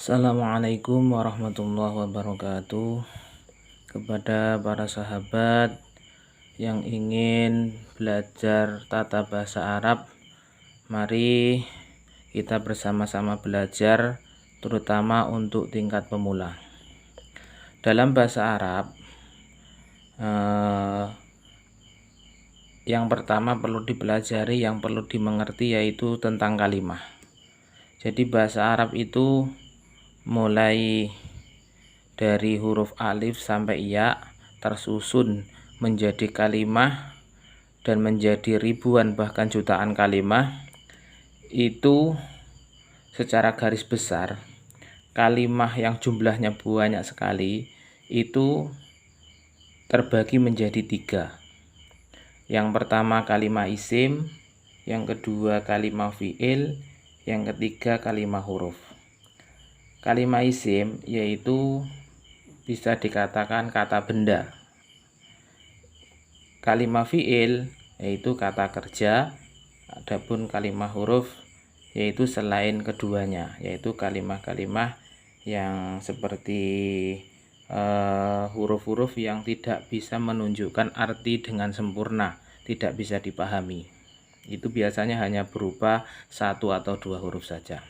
Assalamualaikum warahmatullahi wabarakatuh. Kepada para sahabat yang ingin belajar tata bahasa Arab, mari kita bersama-sama belajar, terutama untuk tingkat pemula. Dalam bahasa Arab, yang pertama perlu dipelajari, yang perlu dimengerti yaitu tentang kalimah. Jadi bahasa Arab itu mulai dari huruf alif sampai ya tersusun menjadi kalimah dan menjadi ribuan bahkan jutaan kalimah. Itu secara garis besar kalimah yang jumlahnya banyak sekali itu terbagi menjadi 3. Yang pertama kalimah isim, yang kedua kalimah fi'il, yang ketiga kalimah huruf. Kalimah isim yaitu bisa dikatakan kata benda. Kalimah fi'il yaitu kata kerja. Adapun kalimah huruf yaitu selain keduanya, yaitu kalimah-kalimah yang seperti huruf-huruf yang tidak bisa menunjukkan arti dengan sempurna, tidak bisa dipahami. Itu biasanya hanya berupa 1 atau 2 huruf saja.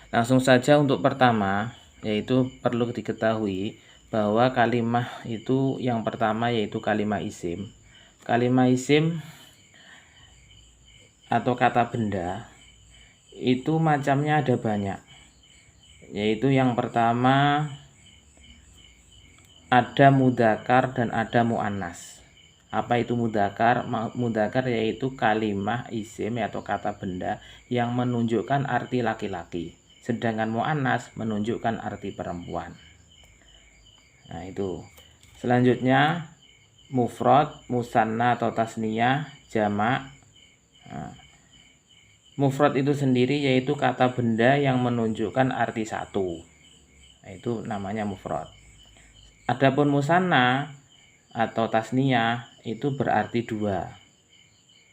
Langsung saja untuk pertama, yaitu perlu diketahui bahwa kalimah itu yang pertama yaitu kalimah isim. Kalimah isim atau kata benda itu macamnya ada banyak. Yaitu yang pertama ada mudzakkar dan ada muannas. Apa itu mudzakkar? Mudzakkar yaitu kalimah isim atau kata benda yang menunjukkan arti laki-laki. Sedangkan muannas menunjukkan arti perempuan. Nah, itu. Selanjutnya mufrad, musanna atau tasniyah, jamak. Nah, mufrad itu sendiri yaitu kata benda yang menunjukkan arti 1. Nah, itu namanya mufrad. Adapun musanna atau tasniyah itu berarti 2.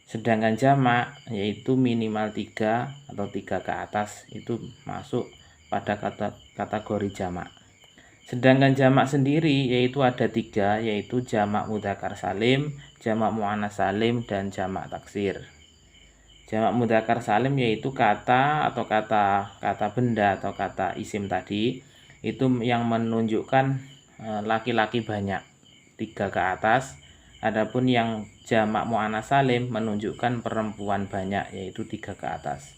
Sedangkan jamak yaitu minimal 3 atau 3 ke atas itu masuk pada kategori jamak. Sedangkan jamak sendiri yaitu ada 3, yaitu jamak mudzakkar salim, jamak muannas salim, dan jamak taksir. Jamak mudzakkar salim yaitu kata atau kata benda atau kata isim tadi itu yang menunjukkan laki-laki banyak, 3 ke atas. Adapun yang jamak muannas salim menunjukkan perempuan banyak, yaitu 3 ke atas.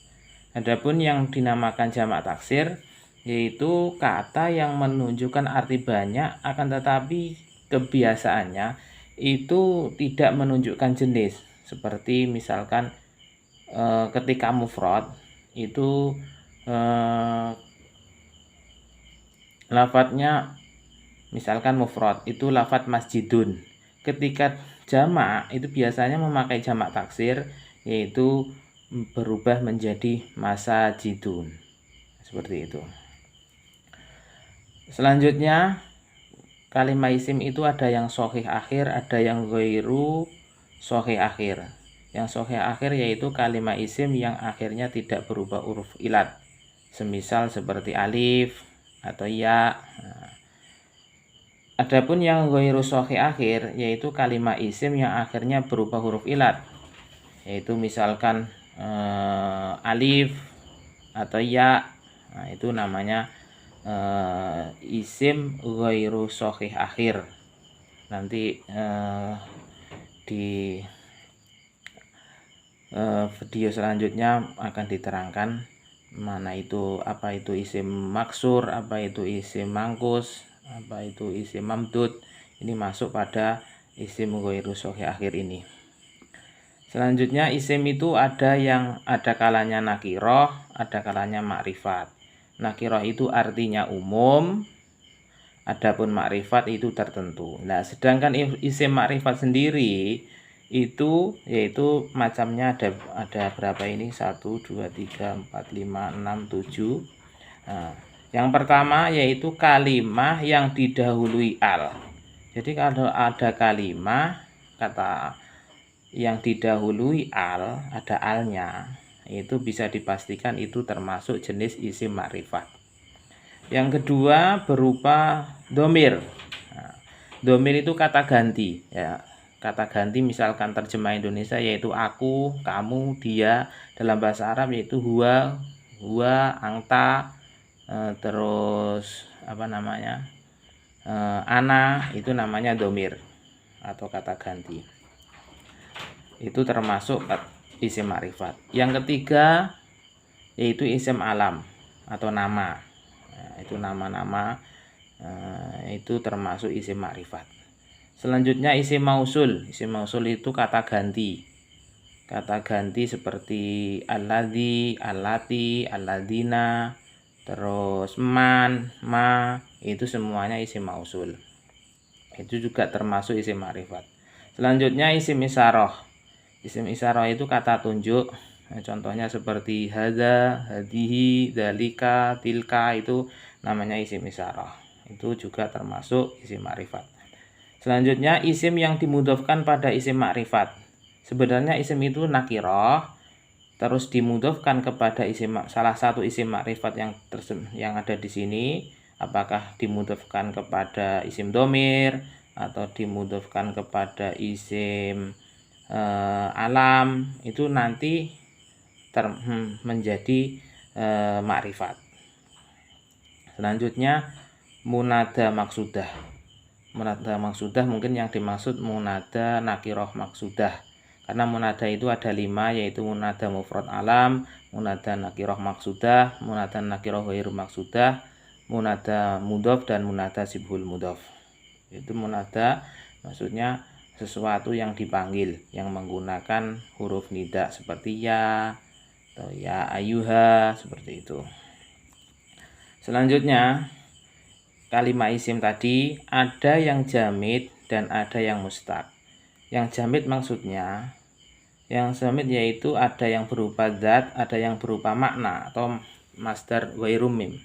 Adapun yang dinamakan jamak taksir yaitu kata yang menunjukkan arti banyak, akan tetapi kebiasaannya itu tidak menunjukkan jenis. Seperti misalkan ketika mufrad itu lafadznya, misalkan mufrad itu lafadz masjidun. Ketika jamak itu biasanya memakai jamak taksir, yaitu berubah menjadi masajidun. Seperti itu. Selanjutnya kalimah isim itu ada yang shahih akhir, ada yang ghairu shahih akhir. Yang shahih akhir yaitu kalimah isim yang akhirnya tidak berubah huruf ilat. Semisal seperti alif atau ya. Adapun yang ghairu shahih akhir yaitu kalimah isim yang akhirnya berubah huruf ilat. Yaitu misalkan alif atau ya. Nah, itu namanya isim ghairu shahih akhir. Nanti di video selanjutnya akan diterangkan mana itu, apa itu isim maksur, apa itu isim mangkus, apa itu isim mamdud. Ini masuk pada isim ghairu shahih akhir ini. Selanjutnya isim itu ada yang ada kalanya nakiroh, ada kalanya makrifat. Nakiroh itu artinya umum, adapun makrifat itu tertentu. Nah, sedangkan isim makrifat sendiri itu yaitu macamnya ada berapa ini? 1 2 3 4 5 6 7. Nah, yang pertama yaitu kalimah yang didahului al. Jadi kalau ada kalimah kata yang didahului al, ada alnya, itu bisa dipastikan itu termasuk jenis isim makrifat. Yang kedua berupa domir. Nah, domir itu kata ganti ya. Kata ganti misalkan terjemah Indonesia yaitu aku, kamu, dia. Dalam bahasa Arab yaitu huwa, anta, terus apa namanya, ana, itu namanya domir atau kata ganti. Itu termasuk isim ma'rifat. Yang ketiga yaitu isim alam atau nama. Nah, itu nama-nama, itu termasuk isim ma'rifat. Selanjutnya isim mausul. Isim mausul itu kata ganti. Kata ganti seperti alladzi, allati, alladina, terus man, ma, itu semuanya isim mausul. Itu juga termasuk isim ma'rifat. Selanjutnya isim isyarah. Isim isyarah itu kata tunjuk. Nah, contohnya seperti hadza, hadihi, dalika, tilka, itu namanya isim isyarah. Itu juga termasuk isim ma'rifat. Selanjutnya isim yang dimudhofkan pada isim ma'rifat. Sebenarnya isim itu nakirah, terus dimudhofkan kepada isim, salah satu isim ma'rifat yang ada di sini. Apakah dimudhofkan kepada isim domir atau dimudhofkan kepada isim alam, itu nanti menjadi ma'rifat. Selanjutnya munada maksudah. Munada maksudah mungkin yang dimaksud munada nakiroh maksudah, karena munada itu ada 5, yaitu munada mufrad alam, munada nakiroh maksudah, munada nakiroh ghairu maksudah, munada mudhof, dan munada sibhul mudhof. Itu munada maksudnya sesuatu yang dipanggil yang menggunakan huruf nida seperti ya atau ya ayuha, seperti itu. Selanjutnya kalimat isim tadi ada yang jamid dan ada yang mustaq. Yang jamid maksudnya, yang jamid yaitu ada yang berupa zat, ada yang berupa makna atau masdar ghairu mim.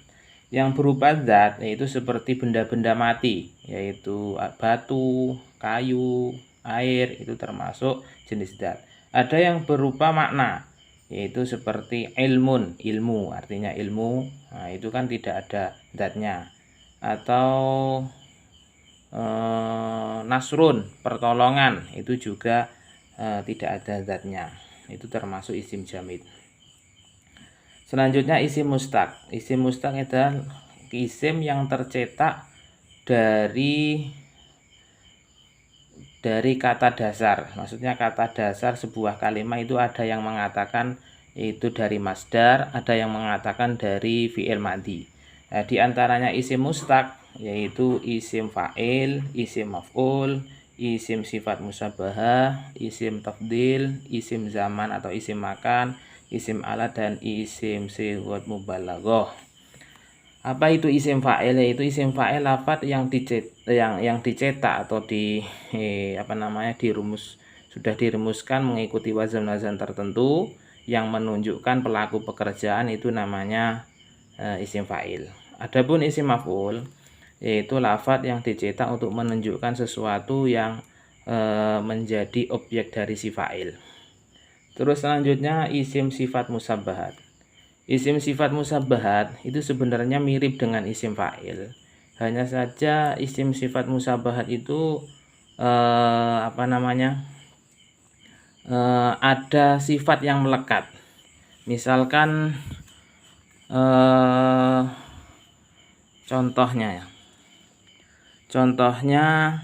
Yang berupa zat yaitu seperti benda-benda mati, yaitu batu, kayu, air, itu termasuk jenis zat. Ada yang berupa makna, yaitu seperti ilmun, ilmu, artinya ilmu. Nah, itu kan tidak ada zatnya. Atau nasrun, pertolongan, itu juga tidak ada zatnya. Itu termasuk isim jamid. Selanjutnya isim mustaq. Isim mustaq adalah isim yang tercetak dari kata dasar. Maksudnya kata dasar sebuah kalimat itu ada yang mengatakan itu dari masdar, ada yang mengatakan dari fi'il madhi. Nah, di antaranya isim mustaq yaitu isim fa'il, isim maf'ul, isim sifat musabbahah, isim tafdil, isim zaman atau isim makan, isim alat, dan isim sighat mubalaghah. Apa itu isim fa'il? Yaitu isim fa'il lafadz yang dicetak atau sudah dirumuskan mengikuti wazan-wazan tertentu yang menunjukkan pelaku pekerjaan, itu namanya isim fa'il. Adapun isim maf'ul yaitu lafadz yang dicetak untuk menunjukkan sesuatu yang menjadi objek dari si fa'il. Terus selanjutnya isim sifat musabbahat. Isim sifat musabbahat itu sebenarnya mirip dengan isim fa'il. Hanya saja isim sifat musabbahat itu ada sifat yang melekat. Misalkan contohnya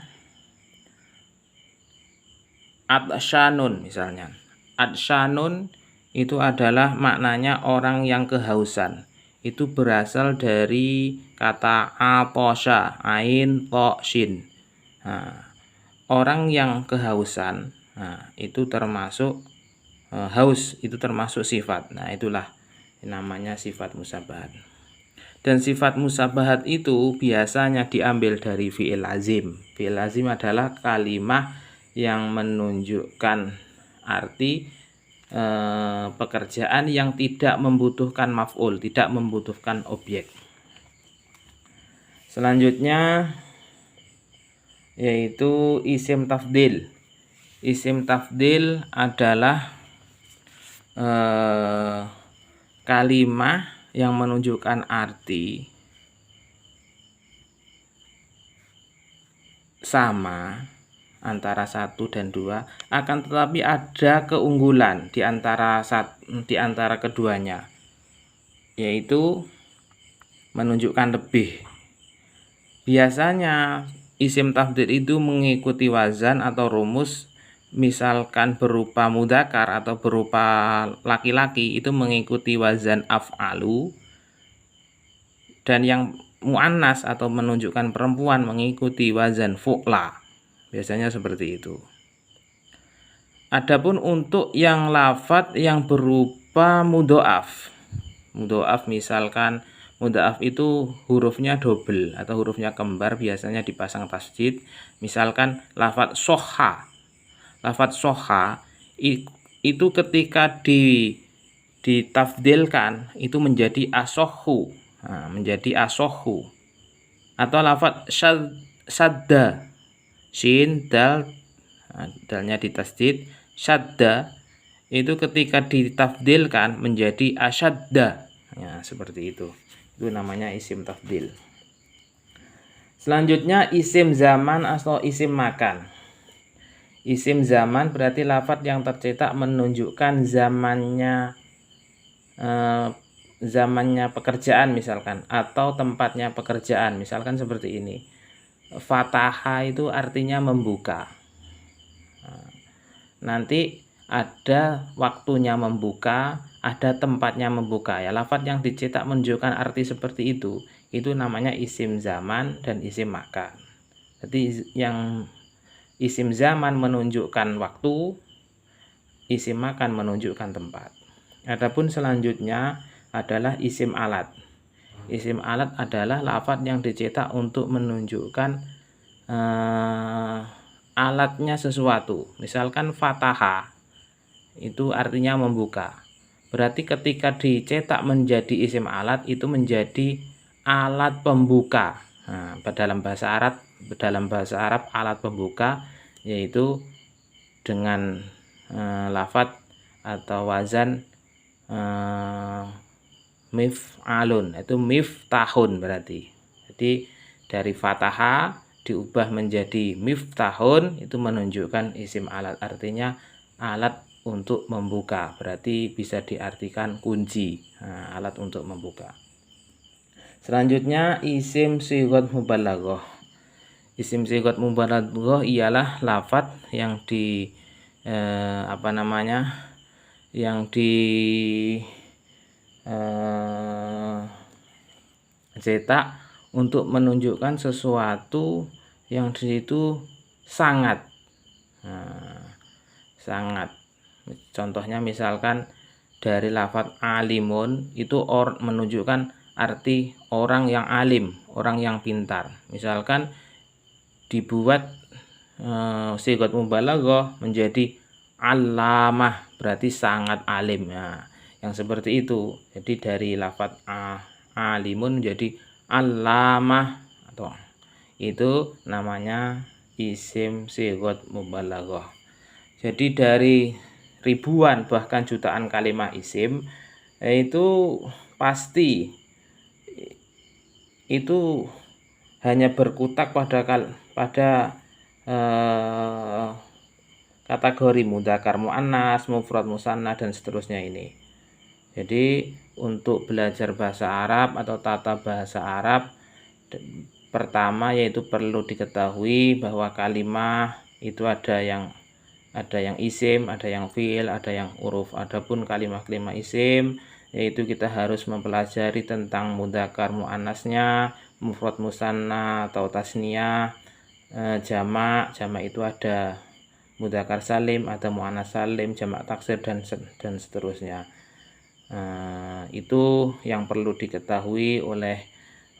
atsyanun misalnya. Atsyanun itu adalah maknanya orang yang kehausan. Itu berasal dari kata aposha, ain, to, shin. Nah, orang yang kehausan, nah, itu termasuk haus, itu termasuk sifat. Nah, itulah namanya sifat musabbahat. Dan sifat musabbahat itu biasanya diambil dari fi'il lazim. Fi'il lazim adalah kalimat yang menunjukkan arti pekerjaan yang tidak membutuhkan maf'ul, tidak membutuhkan objek. Selanjutnya yaitu isim tafdil. Isim tafdil adalah kalimat yang menunjukkan arti sama antara 1 dan 2, akan tetapi ada keunggulan di antara keduanya, yaitu menunjukkan lebih. Biasanya isim tafdhil itu mengikuti wazan atau rumus, misalkan berupa mudzakkar atau berupa laki-laki itu mengikuti wazan af'alu, dan yang muannas atau menunjukkan perempuan mengikuti wazan fu'la. Biasanya seperti itu. Adapun untuk yang lafadz yang berupa mudhoaf, misalkan mudhoaf itu hurufnya double atau hurufnya kembar, biasanya dipasang tasydid. Misalkan lafadz soha. Lafadz soha itu ketika ditafdilkan itu menjadi asohu, atau lafadz sadda, shin dal, dalnya ditasydid, syadda itu ketika ditafdilkan menjadi asyadda, ya seperti itu namanya isim tafdil. Selanjutnya isim zaman atau isim makan. Isim zaman berarti lafadz yang tercetak menunjukkan zamannya pekerjaan misalkan, atau tempatnya pekerjaan, misalkan seperti ini. Fataha itu artinya membuka. Nanti ada waktunya membuka, ada tempatnya membuka, ya. Lafadz yang dicetak menunjukkan arti seperti itu namanya isim zaman dan isim makan. Jadi yang isim zaman menunjukkan waktu, isim makan menunjukkan tempat. Adapun selanjutnya adalah isim alat. Isim alat adalah lafadz yang dicetak untuk menunjukkan alatnya sesuatu. Misalkan fataha itu artinya membuka. Berarti ketika dicetak menjadi isim alat itu menjadi alat pembuka. Nah, dalam bahasa Arab alat pembuka yaitu dengan lafadz atau wazan mif'alun, itu miftahun berarti. Jadi dari fataha diubah menjadi miftahun itu menunjukkan isim alat, artinya alat untuk membuka, berarti bisa diartikan kunci. Nah, alat untuk membuka. Selanjutnya isim sighat mubalaghah. Isim sighat mubalaghah ialah lafadz yang cetak untuk menunjukkan sesuatu yang di situ sangat. Sangat. Contohnya misalkan dari lafadz alimun itu menunjukkan arti orang yang alim, orang yang pintar. Misalkan dibuat sighat mubalaghah menjadi alamah, berarti sangat alim. Nah, yang seperti itu. Jadi dari lafadz alimun menjadi alamah, atau itu namanya isim sighat mubalaghah. Jadi dari ribuan bahkan jutaan kalimat isim itu pasti itu hanya berkutak pada kategori mudzakkar muannas, mufrad musanna dan seterusnya ini. Jadi untuk belajar bahasa Arab atau tata bahasa Arab, pertama yaitu perlu diketahui bahwa kalimat itu ada yang isim, ada yang fiil, ada yang huruf. Adapun kalimat-kalimat isim yaitu kita harus mempelajari tentang mudzakkar muannasnya, mufrad musanna atau tasniyah, jamak itu ada mudzakkar salim, ada muannas salim, jamak taksir dan seterusnya. Itu yang perlu diketahui oleh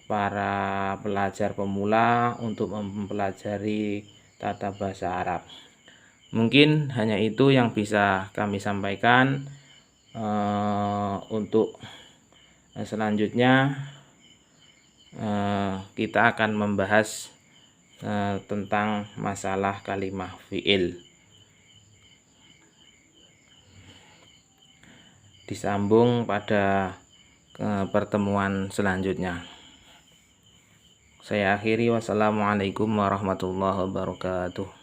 para pelajar pemula untuk mempelajari tata bahasa Arab. Mungkin hanya itu yang bisa kami sampaikan. Untuk selanjutnya kita akan membahas tentang masalah kalimah fi'il. Disambung pada pertemuan selanjutnya. Saya akhiri, wassalamualaikum warahmatullahi wabarakatuh.